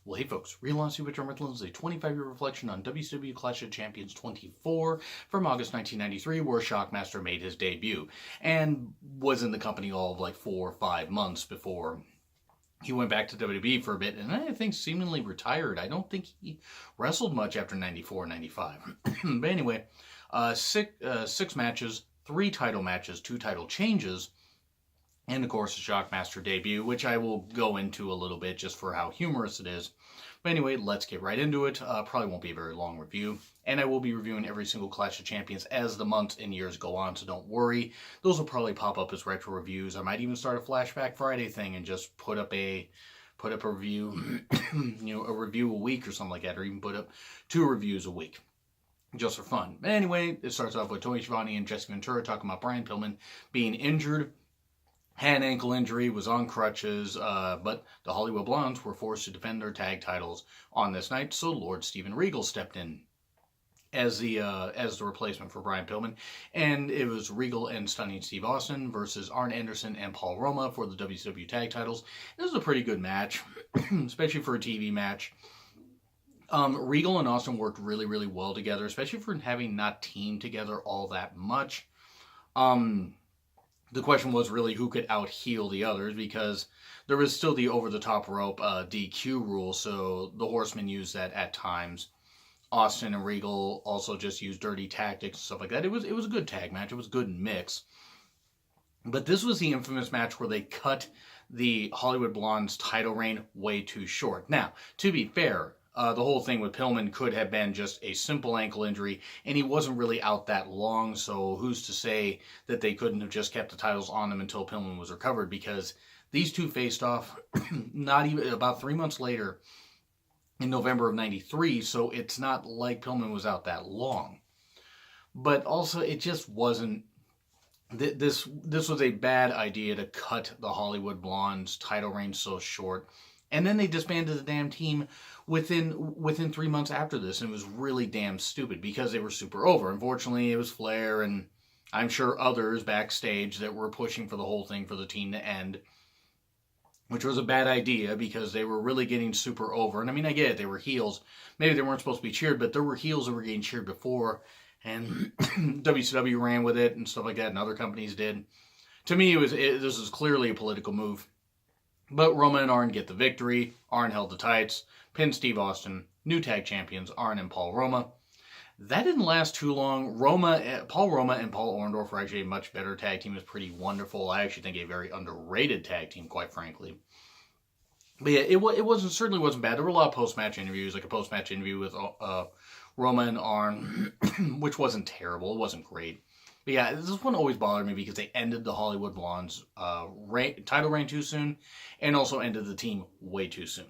Well, hey folks, Real Honesty with John Rickland is a 25-year reflection on WCW Clash of Champions 24 from August 1993, where Shockmaster made his debut, and was in the company all of like 4 or 5 months before he went back to WWE for a bit, and I think seemingly retired. I don't think he wrestled much after 94, 95. But anyway, six matches, 3 title matches, 2 title changes, and of course, the Shockmaster debut, which I will go into a little bit just for how humorous it is. But anyway, let's get right into it. Probably won't be a very long review. And I will be reviewing every single Clash of Champions as the months and years go on, so don't worry. Those will probably pop up as retro reviews. I might even start a Flashback Friday thing and just put up a review, a review a week or something like that, or even put up 2 reviews a week, just for fun. But anyway, it starts off with Tony Schiavone and Jesse Ventura talking about Brian Pillman being injured. Had an ankle injury, was on crutches, but the Hollywood Blondes were forced to defend their tag titles on this night, so Lord Steven Regal stepped in as the replacement for Brian Pillman, and it was Regal and Stunning Steve Austin versus Arn Anderson and Paul Roma for the WCW tag titles. This was a pretty good match, especially for a TV match. Regal and Austin worked really, really well together, especially for having not teamed together all that much. The question was really who could out-heel the others, because there was still the over-the-top rope DQ rule, so the Horsemen used that at times. Austin and Regal also just used dirty tactics and stuff like that. It was a good tag match. It was good mix. But this was the infamous match where they cut the Hollywood Blondes title reign way too short. Now, to be fair, the whole thing with Pillman could have been just a simple ankle injury, and he wasn't really out that long, so who's to say that they couldn't have just kept the titles on him until Pillman was recovered, because these two faced off not even about 3 months later in November of 93, so it's not like Pillman was out that long. But also, it just wasn't... This was a bad idea to cut the Hollywood Blondes title reign so short. And then they disbanded the damn team within 3 months after this, and it was really damn stupid because they were super over. Unfortunately, it was Flair and I'm sure others backstage that were pushing for the whole thing for the team to end, which was a bad idea because they were really getting super over. And I mean, I get it, they were heels. Maybe they weren't supposed to be cheered, but there were heels that were getting cheered before, and WCW ran with it and stuff like that, and other companies did. To me, this was clearly a political move. But Roma and Arn get the victory. Arn held the tights, pinned Steve Austin, new tag champions, Arn and Paul Roma. That didn't last too long. Paul Roma and Paul Orndorff were actually a much better tag team. It was pretty wonderful. I actually think a very underrated tag team, quite frankly. But yeah, it certainly wasn't bad. There were a lot of post-match interviews, like a post-match interview with Roma and Arn, which wasn't terrible. It wasn't great. But yeah, this one always bothered me because they ended the Hollywood Blondes title reign too soon, and also ended the team way too soon.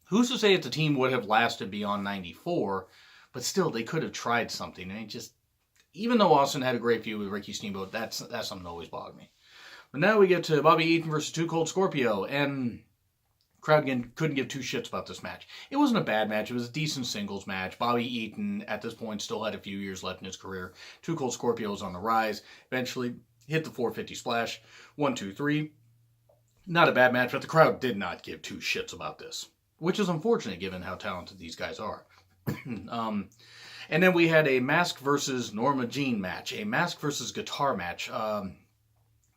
Who's to say if the team would have lasted beyond 94, but still, they could have tried something. And it just, even though Austin had a great feud with Ricky Steamboat, that's something that always bothered me. But now we get to Bobby Eaton versus Too Cold Scorpio, and crowd again couldn't give 2 shits about this match. It wasn't a bad match. It was a decent singles match. Bobby Eaton, at this point, still had a few years left in his career. Too Cold Scorpio was on the rise. Eventually, hit the 450 splash. 1, 2, 3. Not a bad match, but the crowd did not give 2 shits about this, which is unfortunate given how talented these guys are. And then we had a Mask versus Norma Jean match. A Mask versus Guitar match.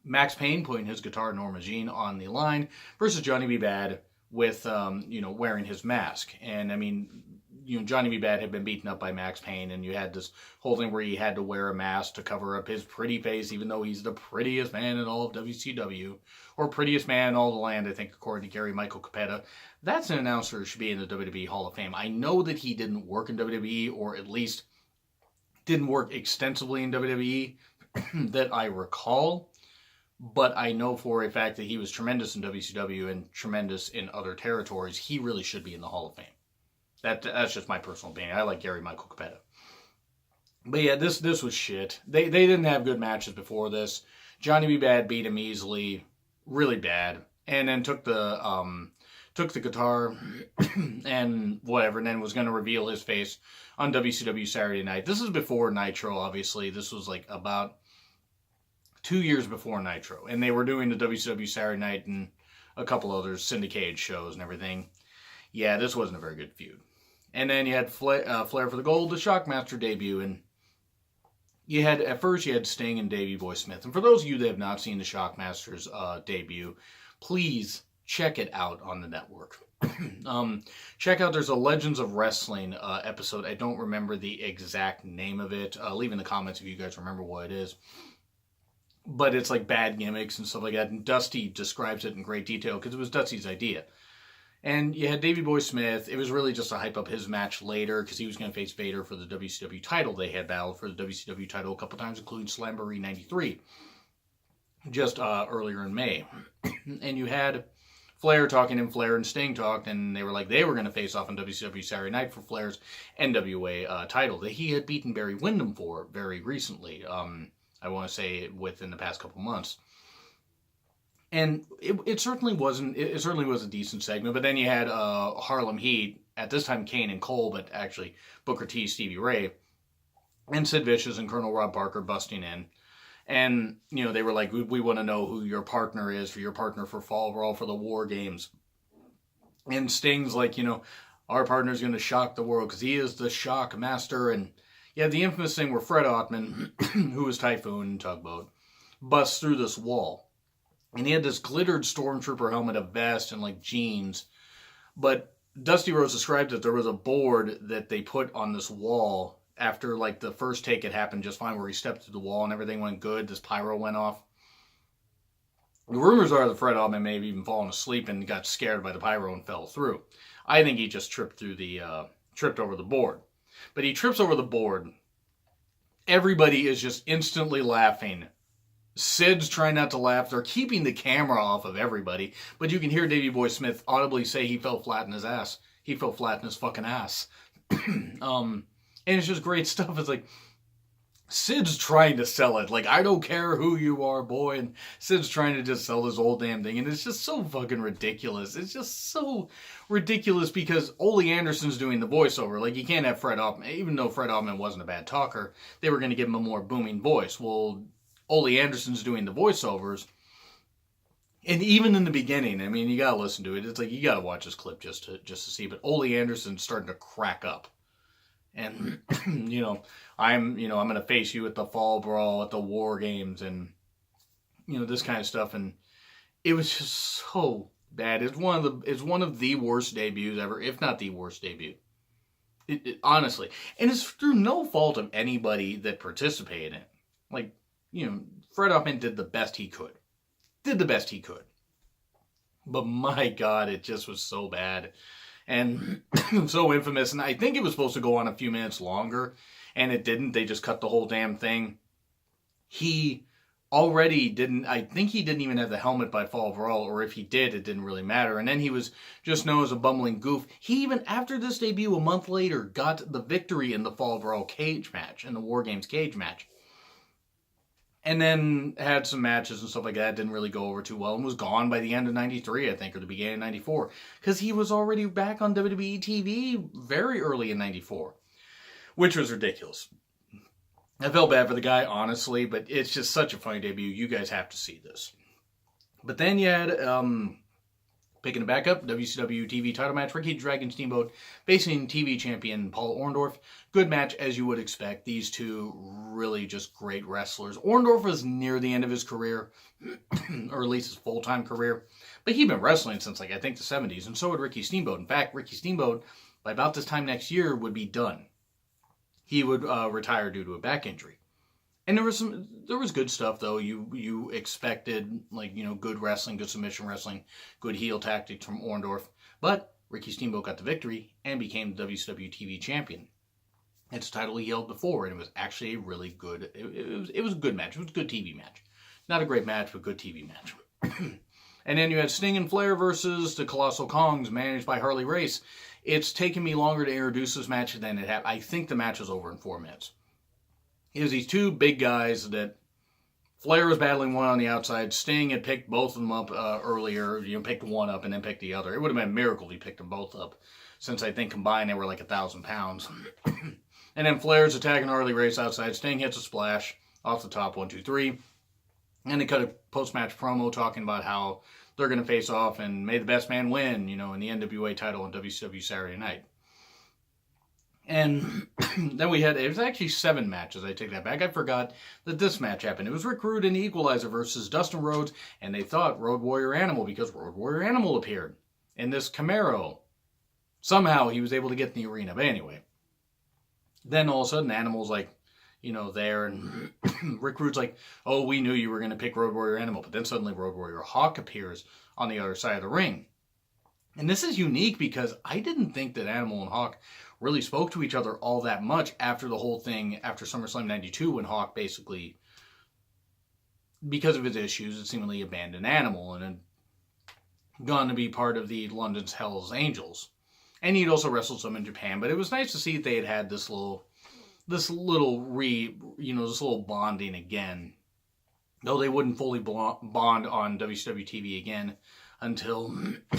Max Payne putting his guitar Norma Jean on the line versus Johnny B. Bad with, wearing his mask. And, I mean, Johnny B. Bad had been beaten up by Max Payne, and you had this whole thing where he had to wear a mask to cover up his pretty face, even though he's the prettiest man in all of WCW, or prettiest man in all the land, I think, according to Gary Michael Capetta. That's an announcer who should be in the WWE Hall of Fame. I know that he didn't work in WWE, or at least didn't work extensively in WWE, that I recall. But I know for a fact that he was tremendous in WCW and tremendous in other territories. He really should be in the Hall of Fame. That's just my personal opinion. I like Gary Michael Capetta. But yeah, this was shit. They didn't have good matches before this. Johnny B. Bad beat him easily, really bad, and then took the guitar and whatever, and then was going to reveal his face on WCW Saturday Night. This is before Nitro, obviously. This was like about 2 years before Nitro, and they were doing the WCW Saturday Night and a couple others, syndicated shows and everything. yeah, this wasn't a very good feud. And then you had Flair for the Gold, the Shockmaster debut, and at first you had Sting and Davey Boy Smith. And for those of you that have not seen the Shockmaster's debut, please check it out on the network. Check out, there's a Legends of Wrestling episode. I don't remember the exact name of it. Leave in the comments if you guys remember what it is. But it's like bad gimmicks and stuff like that. And Dusty describes it in great detail because it was Dusty's idea. And you had Davey Boy Smith. It was really just to hype up his match later because he was going to face Vader for the WCW title. They had battled for the WCW title a couple times, including Slamboree 93, just earlier in May. And you had Flair talking, and Flair and Sting talked, and they were like they were going to face off on WCW Saturday Night for Flair's NWA title that he had beaten Barry Windham for very recently. I want to say within the past couple months. And it certainly wasn't. It certainly was a decent segment. But then you had Harlem Heat, at this time Kane and Cole, but actually Booker T, Stevie Ray, and Sid Vicious and Colonel Rob Parker busting in. And, they were like, we want to know who your partner is for Fall Brawl for the War Games. And Sting's like, our partner's going to shock the world because he is the Shockmaster. And you had the infamous thing where Fred Ottman, who was Typhoon and Tugboat, busts through this wall. And he had this glittered stormtrooper helmet, a vest, and like jeans. But Dusty Rhodes described that there was a board that they put on this wall after like the first take had happened just fine, where he stepped through the wall and everything went good. This pyro went off. The rumors are that Fred Ottman may have even fallen asleep and got scared by the pyro and fell through. I think he just tripped over the board. But he trips over the board. Everybody is just instantly laughing. Sid's trying not to laugh. They're keeping the camera off of everybody. But you can hear Davey Boy Smith audibly say he fell flat in his ass. He fell flat in his fucking ass. And it's just great stuff. It's like, Sid's trying to sell it. Like, I don't care who you are, boy. And Sid's trying to just sell this whole damn thing. And it's just so fucking ridiculous. It's just so ridiculous because Ole Anderson's doing the voiceover. Like, you can't have Fred Ottman. Even though Fred Ottman wasn't a bad talker, they were going to give him a more booming voice. Well, Ole Anderson's doing the voiceovers. And even in the beginning, I mean, you got to listen to it. It's like, you got to watch this clip just to see. But Ole Anderson's starting to crack up. And, I'm going to face you at the Fall Brawl, at the War Games, and, this kind of stuff. And it was just so bad. It's one of the worst debuts ever, if not the worst debut. Honestly. And it's through no fault of anybody that participated in it. Like, Fred Ottman did the best he could. But my God, it just was so bad. And so infamous. And I think it was supposed to go on a few minutes longer. And it didn't. They just cut the whole damn thing. He already didn't. I think he didn't even have the helmet by Fall Brawl. Or if he did, it didn't really matter. And then he was just known as a bumbling goof. He even, after this debut, a month later, got the victory in the Fall Brawl cage match. In the War Games cage match. And then had some matches and stuff like that. Didn't really go over too well. And was gone by the end of 93, I think. Or the beginning of 94. Because he was already back on WWE TV very early in 94. Which was ridiculous. I felt bad for the guy, honestly. But it's just such a funny debut. You guys have to see this. But then you had, picking it back up, WCW TV title match. Ricky Dragon Steamboat facing TV champion Paul Orndorff. Good match, as you would expect. These two really just great wrestlers. Orndorff was near the end of his career, or at least his full-time career. But he'd been wrestling since, I think, the 70s, and so would Ricky Steamboat. In fact, Ricky Steamboat, by about this time next year, would be done. He would retire due to a back injury. And there was good stuff, though. You expected, good wrestling, good submission wrestling, good heel tactics from Orndorff. But Ricky Steamboat got the victory and became the WCW TV champion. It's a title he held before, and it was actually a really good. It was a good match. It was a good TV match. Not a great match, but good TV match. And then you had Sting and Flair versus the Colossal Kongs, managed by Harley Race. It's taken me longer to introduce this match than it had. I think the match was over in 4 minutes. It was these two big guys that Flair was battling one on the outside. Sting had picked both of them up earlier. Picked one up and then picked the other. It would have been a miracle if he picked them both up, since I think combined they were like 1,000 pounds. And then Flair's attacking Harley Race outside. Sting hits a splash off the top, 1, 2, 3. And they cut a post-match promo talking about how they're going to face off, and may the best man win, in the NWA title on WCW Saturday Night. And then it was actually 7 matches, I take that back. I forgot that this match happened. It was Rick Rude and the Equalizer versus Dustin Rhodes, and they thought Road Warrior Animal, because Road Warrior Animal appeared in this Camaro. Somehow he was able to get in the arena, but anyway. Then all of a sudden, Animal's like, there, and Rick Rude's like, oh, we knew you were going to pick Road Warrior Animal, but then suddenly Road Warrior Hawk appears on the other side of the ring. And this is unique because I didn't think that Animal and Hawk really spoke to each other all that much after the whole thing, after SummerSlam 92, when Hawk basically, because of his issues, had seemingly abandoned Animal and had gone to be part of the London's Hell's Angels. And he'd also wrestled some in Japan, but it was nice to see that they had this little bonding again. Though they wouldn't fully bond on WCW TV again until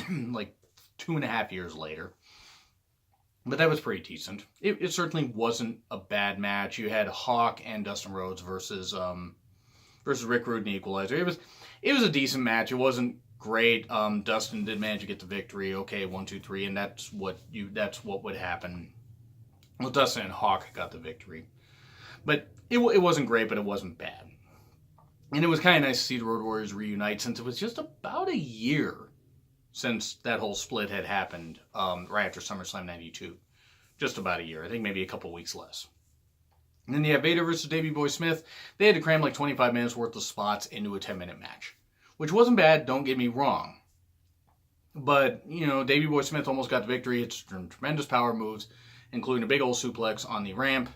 like 2.5 years later. But that was pretty decent. It certainly wasn't a bad match. You had Hawk and Dustin Rhodes versus Rick Rude and the Equalizer. It was a decent match. It wasn't great. Dustin did manage to get the victory. Okay, 1, 2, 3, and that's what would happen. Well, Dustin and Hawk got the victory. But it wasn't great, but it wasn't bad. And it was kind of nice to see the Road Warriors reunite, since it was just about a year since that whole split had happened right after SummerSlam 92. Just about a year. I think maybe a couple weeks less. And then you have Vader versus Davey Boy Smith. They had to cram like 25 minutes worth of spots into a 10-minute match. Which wasn't bad, don't get me wrong. But, Davey Boy Smith almost got the victory. It's tremendous power moves, including a big old suplex on the ramp.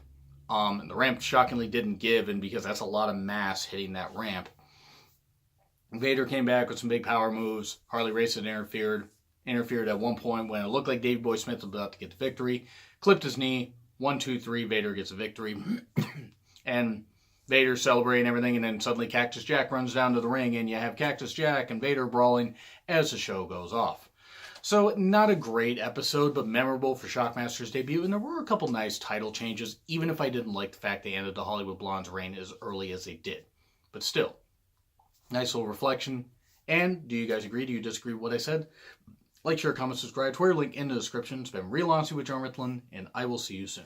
And the ramp shockingly didn't give, and because that's a lot of mass hitting that ramp. Vader came back with some big power moves. Harley Race had interfered at one point when it looked like Davey Boy Smith was about to get the victory. Clipped his knee. 1, 2, 3, Vader gets a victory. And Vader celebrating everything, and then suddenly Cactus Jack runs down to the ring, and you have Cactus Jack and Vader brawling as the show goes off. So, not a great episode, but memorable for Shockmaster's debut, and there were a couple nice title changes, even if I didn't like the fact they ended the Hollywood Blonde's reign as early as they did. But still, nice little reflection. And do you guys agree? Do you disagree with what I said? Like, share, comment, subscribe. Twitter link in the description. It's been Real Honesty with John Ritland, and I will see you soon.